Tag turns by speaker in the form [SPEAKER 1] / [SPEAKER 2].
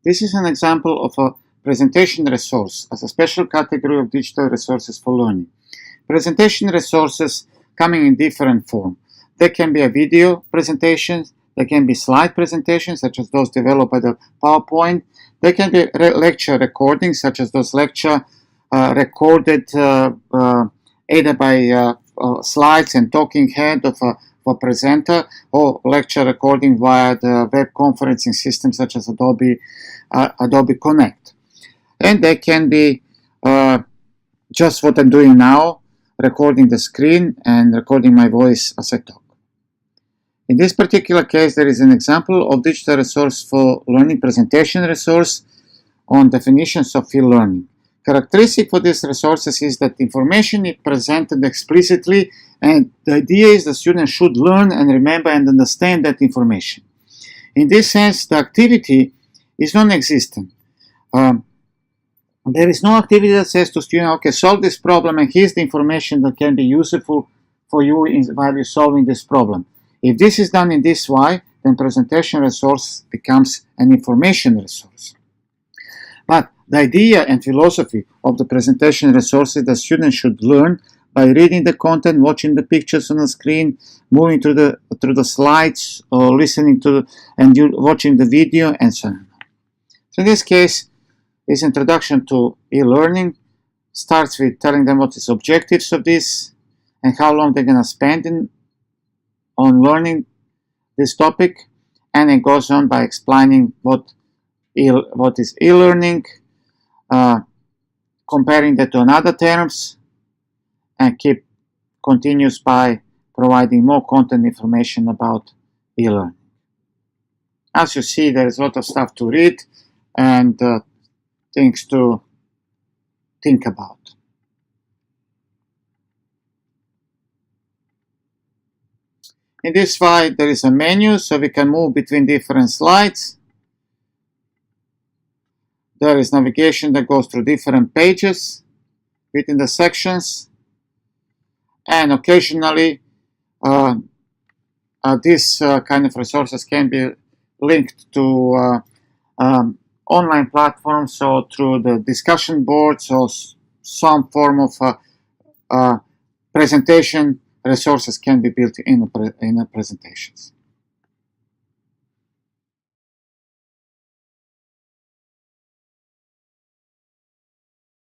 [SPEAKER 1] This is an example of a presentation resource as a special category of digital resources for learning. Presentation resources coming in different form. There can be a video presentation, there can be slide presentations such as those developed by the PowerPoint, there can be lecture recordings such as those lecture recorded either by slides and talking head of a presenter, or lecture recording via the web conferencing system such as Adobe Connect. And they can be just what I'm doing now, recording the screen and recording my voice as I talk. In this particular case, there is an example of digital resource for learning, presentation resource on definitions of e-learning. Characteristic for these resources is that information is presented explicitly, and the idea is the student should learn and remember and understand that information. In this sense, the activity is non-existent. There is no activity that says to student, okay, solve this problem and here's the information that can be useful for you while you're solving this problem. If this is done in this way, then presentation resource becomes an information resource. But the idea and philosophy of the presentation resource is that students should learn by reading the content, watching the pictures on the screen, moving through the slides, or listening to and watching the video, and so on. So in this case, this introduction to e-learning starts with telling them what is objectives of this and how long they're going to spend on learning this topic, and it goes on by explaining what is e-learning, comparing that to another terms, and continues by providing more content information about e-learning. As you see, there is a lot of stuff to read and things to think about. In this slide, there is a menu, so we can move between different slides. There is navigation that goes through different pages within the sections. And occasionally, this kind of resources can be linked to online platforms, so through the discussion boards or some form of presentation resources can be built in the presentations.